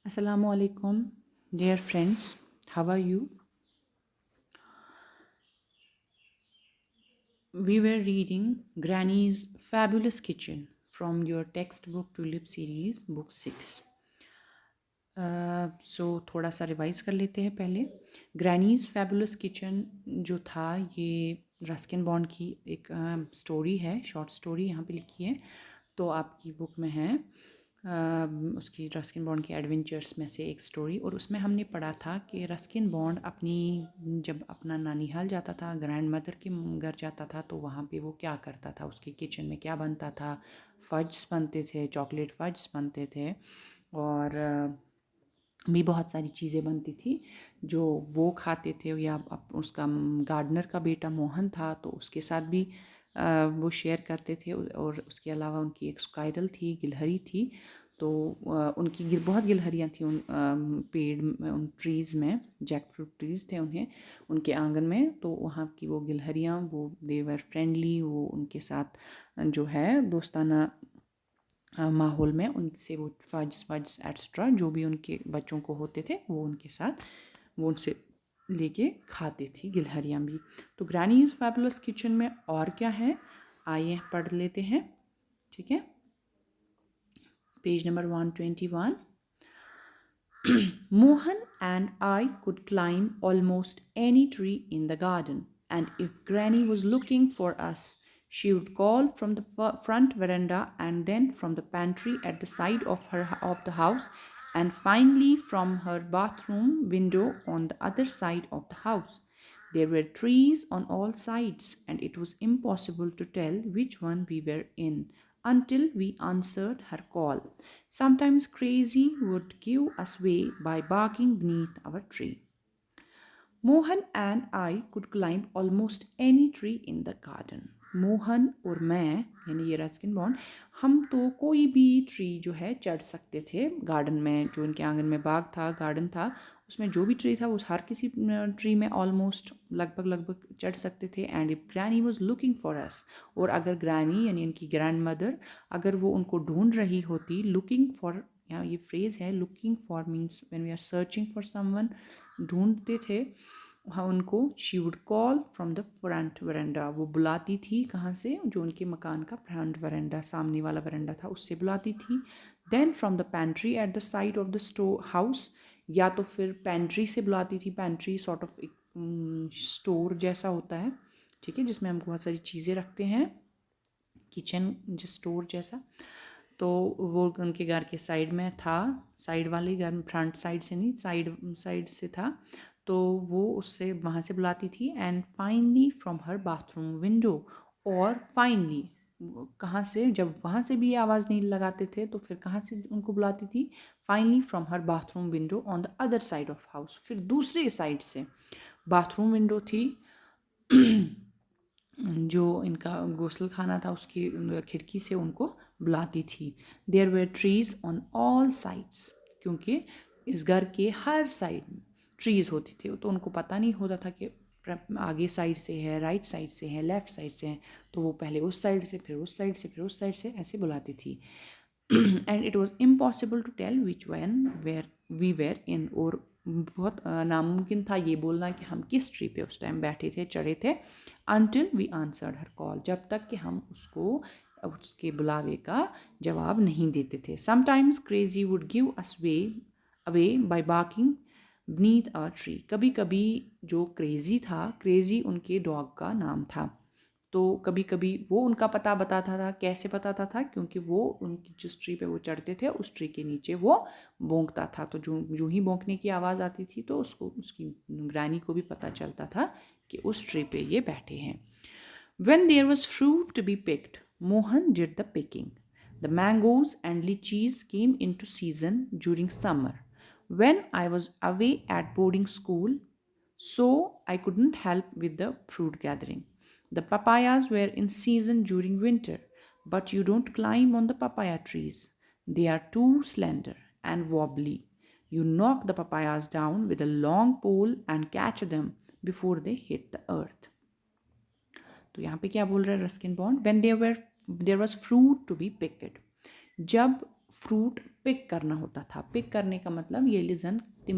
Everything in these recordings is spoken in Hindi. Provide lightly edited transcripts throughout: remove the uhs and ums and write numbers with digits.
Assalamu alaikum, dear friends. How are you? We were reading Granny's Fabulous Kitchen from your textbook Tulip series, book 6. सो थोड़ा सा रिवाइज कर लेते हैं पहले। ग्रैनीज़ फैबुलस किचन जो था ये रस्किन बॉन्ड की एक स्टोरी है, शॉर्ट स्टोरी यहाँ पे लिखी है, तो आपकी बुक में है उसकी रस्किन बॉन्ड के एडवेंचर्स में से एक स्टोरी। और उसमें हमने पढ़ा था कि रस्किन बॉन्ड अपनी जब अपना नानीहाल जाता था, ग्रैंड मदर के घर जाता था, तो वहाँ पे वो क्या करता था, उसके किचन में क्या बनता था। फज्स बनते थे, चॉकलेट फज्स बनते थे, और भी बहुत सारी चीज़ें बनती थी जो वो खाते थे। या उसका गार्डनर का बेटा मोहन था, तो उसके साथ भी वो शेयर करते थे। और उसके अलावा उनकी एक स्काइरल थी, गिलहरी थी, तो उनकी बहुत गिलहरियाँ थी उन पेड़ में, उन ट्रीज़ में, जैक फ्रूट ट्रीज़ थे उन्हें उनके आंगन में। तो वहाँ की वो गिलहरियाँ, वो देवर फ्रेंडली, वो उनके साथ जो है दोस्ताना माहौल में उनसे वो फज्स एक्स्ट्रा जो भी उनके बच्चों को होते थे वो उनके साथ वो उनसे लेके खाती थी गिलहरियाँ भी। तो ग्रैनीज फैबुलस किचन में और क्या है, आइए पढ़ लेते हैं। ठीक है, page number 121। Mohan and I could climb almost any tree in the garden, and if Granny was looking for us, she would call from the front veranda, and then from the pantry at the side of the house, and finally from her bathroom window on the other side of the house. There were trees on all sides, and it was impossible to tell which one we were in until we answered her call. Sometimes Crazy would give us way by barking beneath our tree. Mohan and I could climb almost any tree in the garden. Mohan और मैं, यानी ये रस्किन बॉन्ड, हम तो कोई भी ट्री जो है चढ़ सकते थे गार्डन में। जो इनके आंगन में बाग था, गार्डन था, उसमें जो भी ट्री था वो हर किसी ट्री में ऑलमोस्ट लगभग लगभग चढ़ सकते थे। And if granny was looking for us, और अगर ग्रैनी यानी इनकी ग्रैंड मदर अगर वो उनको ढूंढ रही होती, लुकिंग फॉर, यहाँ ये फ्रेज़ है looking for, means when we are searching for someone, ढूंढते थे हाँ उनको, she would call from the front veranda, वो बुलाती थी कहाँ से, जो उनके मकान का फ्रंट वरेंडा, सामने वाला वरेंडा था, उससे बुलाती थी। Then from the pantry at the side of the storehouse, या तो फिर पेंट्री से बुलाती थी। पेंट्री सॉर्ट ऑफ एक स्टोर जैसा होता है, ठीक है, जिसमें हम बहुत सारी चीज़ें रखते हैं, किचन जो स्टोर जैसा। तो वो उनके घर के साइड में था, साइड वाले घर, फ्रंट साइड से नहीं, साइड साइड से था, तो वो उससे वहाँ से बुलाती थी। And finally from her bathroom window, और फाइनली कहाँ से, जब वहाँ से भी आवाज़ नहीं लगाते थे तो फिर कहाँ से उनको बुलाती थी, finally from her bathroom window on the other side of house, फिर दूसरे साइड से बाथरूम विंडो थी जो इनका गौसल खाना था, उसकी खिड़की से उनको बुलाती थी। There were trees on all sides, क्योंकि इस घर के हर साइड में ट्रीज़ होती थी, तो उनको पता नहीं होता था कि आगे साइड से है, राइट साइड से है, लेफ़्ट साइड से है, तो वो पहले उस साइड से, फिर उस साइड से, फिर उस साइड से ऐसे बुलाती थी। And it was impossible to tell which one where we were in, और बहुत नामुमकिन था ये बोलना कि हम किस ट्री पे उस टाइम बैठे थे, चढ़े थे। Until we answered her call, जब तक कि हम उसको, उसके बुलावे का जवाब नहीं देते थे। Sometimes Crazy would give us way away by barking beneath our tree, कभी कभी जो क्रेजी था, क्रेजी उनके डॉग का नाम था, तो कभी कभी वो उनका पता बताता था। कैसे बताता था, क्योंकि वो उनकी जिस ट्री पे वो चढ़ते थे उस ट्री के नीचे वो भौंकता था, तो जो जो ही भौंकने की आवाज़ आती थी तो उसको, उसकी ग्रैनी को भी पता चलता था कि उस ट्री पे ये बैठे हैं। When there was fruit to be picked, Mohan did the picking. The mangoes and lychees came into season during summer, when I was away at boarding school, so I couldn't help with the fruit gathering. The papayas were in season during winter, but you don't climb on the papaya trees. They are too slender and wobbly. You knock the papayas down with a long pole and catch them before they hit the earth. तो यहाँ पे क्या बोल रहा है Ruskin Bond, when there was fruit to be picked, जब फ्रूट पिक करना होता था. पिक करने का मतलब येली जन तिम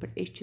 पे छ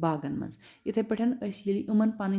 बागन मज इथे पठन येली उमन पन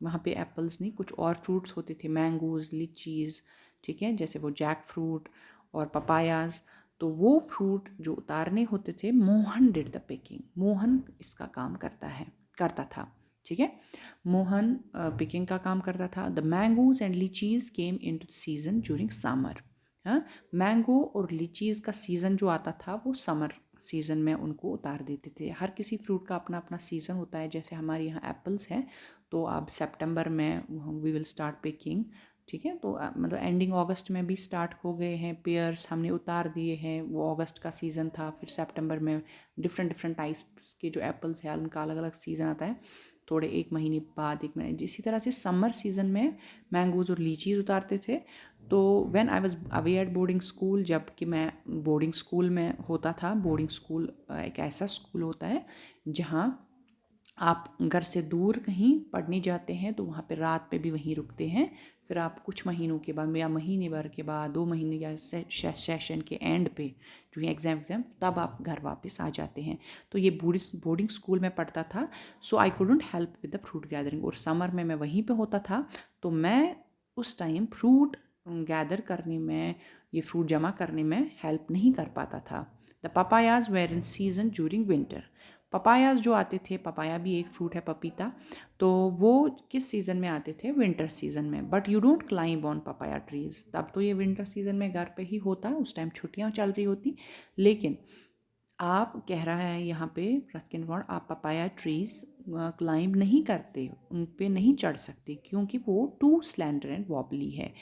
वहाँ पे एप्पल्स नहीं कुछ और फ्रूट्स होते थे, मैंगोज, लीचीज, ठीक है, जैसे वो जैक फ्रूट और पपायाज. तो वो फ्रूट जो उतारने होते थे, Mohan did the picking. Mohan इसका काम करता था, ठीक है. मोहन पिकिंग का काम करता था. The mangoes and litchis came in to season during summer. हाँ, मैंगो और लीचीज का सीज़न जो आता था वो समर सीज़न में उनको उतार देते थे. हर किसी फ्रूट का अपना अपना सीज़न होता है. जैसे हमारे यहाँ एप्पल्स हैं तो अब सितंबर में वी विल स्टार्ट पिकिंग, ठीक है. तो मतलब एंडिंग अगस्त में भी स्टार्ट हो गए हैं. पेयर्स हमने उतार दिए हैं, वो अगस्त का सीज़न था. फिर सितंबर में डिफरेंट टाइप्स के जो एप्पल्स हैं उनका अलग अलग सीज़न आता है, थोड़े एक महीने बाद, एक महीने. इसी तरह से समर सीज़न में मैंगोज और लीचीज उतारते थे. तो when I was away at boarding school, जब कि मैं बोर्डिंग स्कूल में होता था. बोर्डिंग स्कूल एक ऐसा स्कूल होता है जहाँ आप घर से दूर कहीं पढ़ने जाते हैं तो वहाँ पे रात पे भी वहीं रुकते हैं. फिर आप कुछ महीनों के बाद या महीने भर के बाद, 2 महीने या सेशन के एंड पे जो है एग्ज़ाम तब आप घर वापस आ जाते हैं. तो ये बोर्डिंग स्कूल में पढ़ता था. So I couldn't help with the fruit gathering. और समर में मैं वहीं पे होता था तो मैं उस टाइम फ्रूट गैदर करने में, ये फ्रूट जमा करने में हेल्प नहीं कर पाता था. The papayas were in season during winter. Papayas जो आते थे, पपाया भी एक फ्रूट है, पपीता, तो वो किस सीज़न में आते थे? विंटर सीज़न में. But you don't climb on papaya trees. तब तो ये विंटर सीज़न में घर पे ही होता, उस टाइम छुट्टियाँ चल रही होती. लेकिन आप कह रहा है यहाँ पे रस्किन बॉन्ड, आप पपाया ट्रीज क्लाइंब नहीं करते, उन पे नहीं चढ़ सकते क्योंकि वो टू स्लैंडर एंड वॉबली है.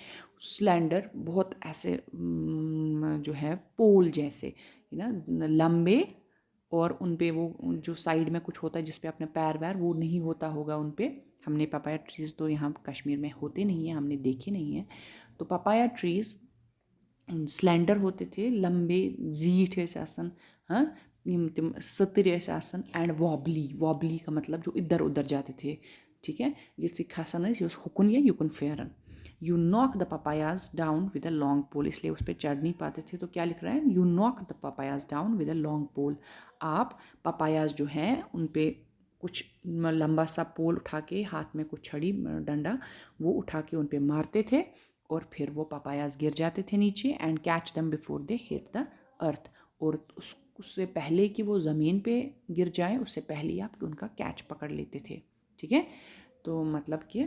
स्लैंडर बहुत ऐसे जो है पोल जैसे ना लंबे, और उन पे वो जो साइड में कुछ होता है जिस पे अपने पैर वैर, वो नहीं होता होगा उन पे. हमने पपाया ट्रीज़ तो यहाँ कश्मीर में होते नहीं हैं, हमने देखे नहीं हैं. तो पपाया ट्रीज़ स्लेंडर होते थे, लंबे जीठ ऐसे आसन. हाँ, तिम सतर ऐसे आसन. एंड वॉबली का मतलब जो इधर उधर जाते थे, ठीक है. जैसे खसन है हुकुन या युकुन फेरन. You knock the papayas down with a long pole. इसलिए उस पर चढ़ नहीं पाते थे. तो क्या लिख रहा है? You knock the papayas down with a long pole. आप पपायाज जो हैं उन पे कुछ लंबा सा पोल उठा के, हाथ में कुछ छड़ी डंडा वो उठा के उन पे मारते थे और फिर वो पपायाज गिर जाते थे नीचे. एंड कैच दम before they hit the earth. और उससे पहले कि वो ज़मीन पे गिर जाए, उससे पहले आप उनका कैच पकड़ लेते थे, ठीक है. तो मतलब कि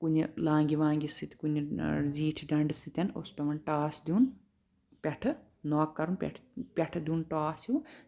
कुछ लांगि वांगि सत कुछ जीठ डंड सतन उस पेवान टास दिन पेठ नॉक कर पेठ दिन टॉस हिू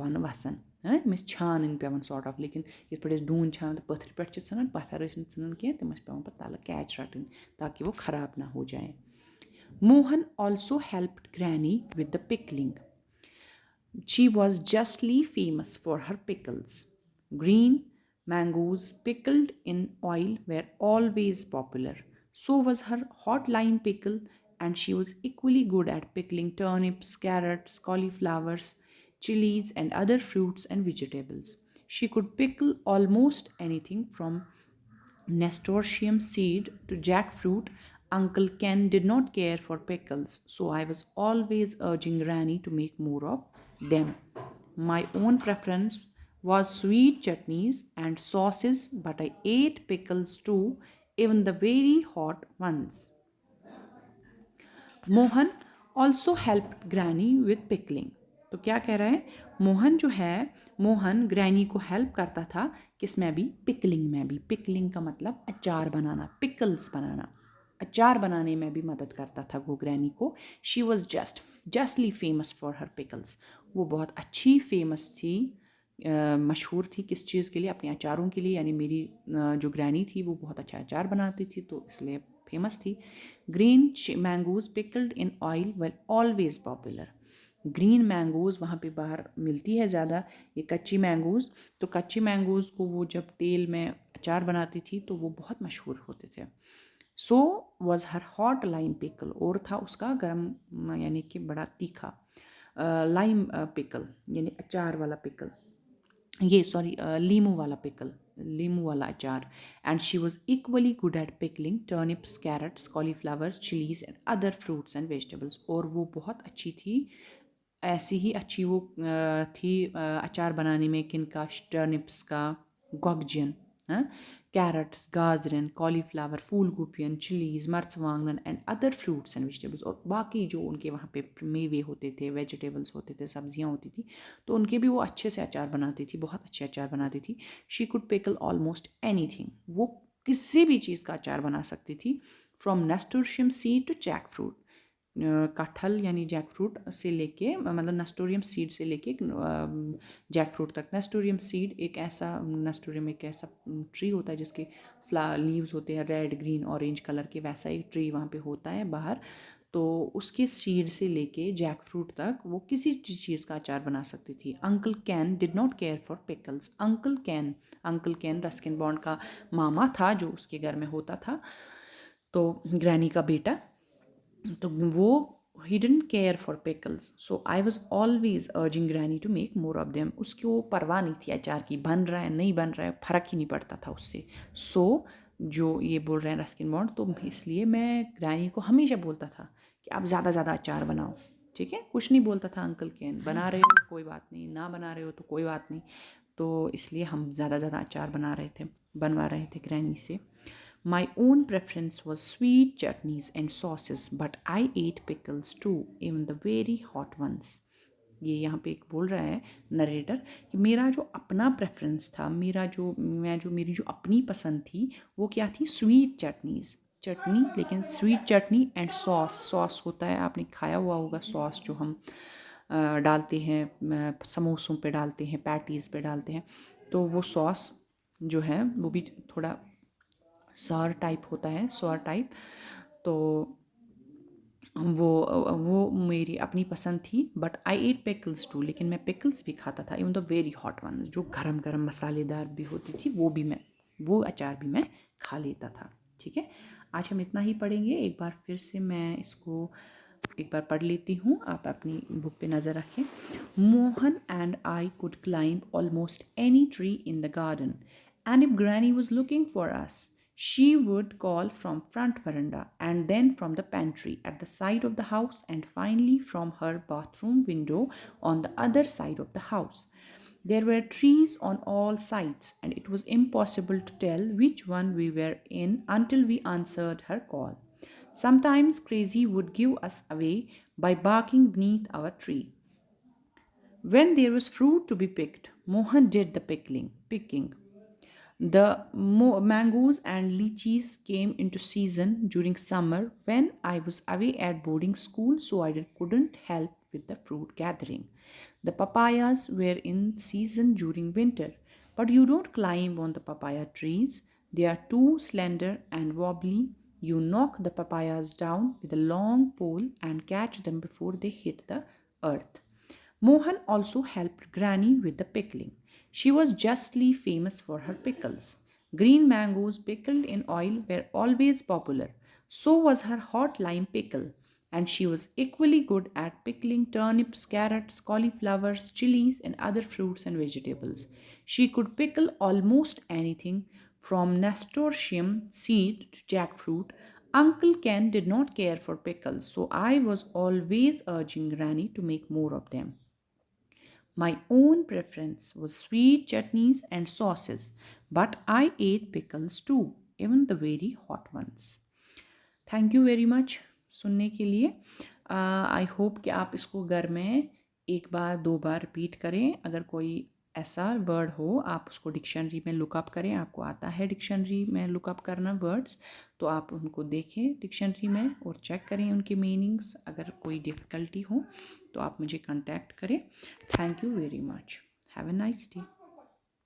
बन वसान. यम छान पेवान सॉर्ट ऑफ. लेकिन ये पे डून छान तो पत्थर पे सान, पत्थर सान कह तिम पेवान पत्ता तल कैच रटन ताकि वो ख़राब ना हो जाए. Mohan also helped Granny with the pickling. She was justly famous for her pickles. Green mangoes pickled in oil were always popular. So was her hot lime pickle, and she was equally good at pickling turnips, carrots, cauliflowers, chilies, and other fruits and vegetables. She could pickle almost anything from nasturtium seed to jackfruit. Uncle Ken did not care for pickles, so I was always urging Granny to make more of them. My own preference was sweet chutneys and sauces, but I ate pickles too, even the very hot ones. Mohan also help granny with pickling. तो क्या कह रहा है? मोहन जो है, मोहन ग्रैनी को हेल्प करता था किस में भी? पिकलिंग में भी. पिकलिंग का मतलब अचार बनाना, पिकल्स बनाना. अचार बनाने में भी मदद करता था वो ग्रैनी को. She was justly famous for her pickles. वो बहुत अच्छी फेमस थी, मशहूर थी किस चीज़ के लिए? अपने अचारों के लिए. यानी मेरी जो ग्रैनी थी वो बहुत अच्छा अचार बनाती थी, तो इसलिए फेमस थी. Green mangoes pickled in oil where always popular. Green mangoes वहाँ पे बाहर मिलती है ज़्यादा, ये कच्ची मैंगोज. तो कच्ची मैंगोज को वो जब तेल में अचार बनाती थी तो वो बहुत मशहूर होते थे. So was her hot lime pickle. और था उसका गर्म यानी कि बड़ा तीखा लाइम पिकल, यानी अचार वाला पिकल. ये सॉरी लीमू वाला पिकल, लीमू वाला अचार। And she was equally good at pickling turnips, carrots, cauliflowers, chillies and other fruits and vegetables. और वो बहुत अच्छी थी, ऐसी ही अच्छी वो थी अचार बनाने में, किनका, टर्निप्स का, गोगजियन, हाँ, कैरेट्स, गाजरन, कॉलीफ्लावर, फूल गोपियन, चिलीज, मर्चवांगन and other fruits and vegetables. और बाकी जो उनके वहाँ पे मेवे होते थे, वेजिटेबल्स होते थे, सब्जियाँ होती थी, तो उनके भी वो अच्छे से अचार बनाती थी, बहुत अच्छे अचार बनाती थी। She could pickle almost anything, वो किसी भी चीज़ का अचार बना सकती थी, from nasturtium seed to jackfruit, कटहल यानी जैक फ्रूट से लेके, मतलब नस्टोरियम सीड से लेके जैक फ्रूट तक। नस्टोरियम एक ऐसा ट्री होता है जिसके लीव्स होते हैं रेड, ग्रीन, ऑरेंज कलर के, वैसा एक ट्री वहाँ पे होता है बाहर। तो उसके सीड से लेके जैक फ्रूट तक वो किसी चीज़ का अचार बना सकती थी। Uncle can did not care for pickles. Uncle can Ruskin bond का मामा था, जो उसके घर में होता था, तो ग्रैनी का बेटा। तो वो he didn't care for pickles, so I was always urging granny to make more of them. उसको परवाह नहीं थी अचार की, बन रहा है नहीं बन रहा है फ़र्क ही नहीं पड़ता था उससे। सो जो ये बोल रहे हैं रस्किन बॉन्ड, तो इसलिए मैं ग्रैनी को हमेशा बोलता था कि आप ज़्यादा ज़्यादा अचार बनाओ, ठीक है। कुछ नहीं बोलता था अंकल कैन, बना रहे हो कोई बात नहीं, ना बना रहे हो तो कोई बात नहीं। तो इसलिए हम ज़्यादा ज़्यादा अचार बनवा रहे थे ग्रैनी से। My own preference was sweet chutneys and sauces, but I ate pickles too, even the very hot ones. ये यहाँ पे एक बोल रहा है नरेटर कि मेरा जो अपना प्रेफरेंस था, मेरी जो अपनी पसंद थी, वो क्या थी, स्वीट चटनीज़, चटनी, लेकिन स्वीट चटनी एंड सॉस होता है, आपने खाया हुआ होगा सॉस, जो हम डालते हैं समोसों पे डालते हैं, पैटीज़ पे डालते हैं। तो वो सॉस जो है वो भी थोड़ा सॉर टाइप होता है, सॉर टाइप। तो वो मेरी अपनी पसंद थी, but I ate pickles too, लेकिन मैं पिकल्स भी खाता था, even the very hot one, जो गरम गरम मसालेदार भी होती थी, वो अचार भी मैं खा लेता था। ठीक है, आज हम इतना ही पढ़ेंगे। एक बार फिर से मैं इसको एक बार पढ़ लेती हूँ, आप अपनी बुक पे नज़र रखें। Mohan and I could climb almost any tree in the garden, and if granny was looking for us, she would call from front veranda, and then from the pantry at the side of the house, and finally from her bathroom window on the other side of the house. There were trees on all sides, and it was impossible to tell which one we were in until we answered her call. Sometimes Crazy would give us away by barking beneath our tree. When there was fruit to be picked, Mohan did the picking. The mangoes and lychees came into season during summer when I was away at boarding school, so I couldn't help with the fruit gathering. The papayas were in season during winter, but you don't climb on the papaya trees. They are too slender and wobbly. You knock the papayas down with a long pole and catch them before they hit the earth. Mohan also helped Granny with the pickling. She was justly famous for her pickles. Green mangoes pickled in oil were always popular. So was her hot lime pickle. And she was equally good at pickling turnips, carrots, cauliflowers, chilies, and other fruits and vegetables. She could pickle almost anything from nasturtium seed to jackfruit. Uncle Ken did not care for pickles, so I was always urging Granny to make more of them. My own preference was sweet chutneys and sauces, but I ate pickles too, even the very hot ones. Thank you very much सुनने के लिए। आई होप कि आप इसको घर में एक बार दो बार रिपीट करें। अगर कोई ऐसा वर्ड हो, आप उसको डिक्शनरी में लुकअप करें, आपको आता है डिक्शनरी में लुकअप करना वर्ड्स, तो आप उनको देखें डिक्शनरी में और चेक करें उनके मीनिंग्स। अगर कोई डिफ़िकल्टी हो तो आप मुझे कांटेक्ट करें। Thank you very much. Have a nice day.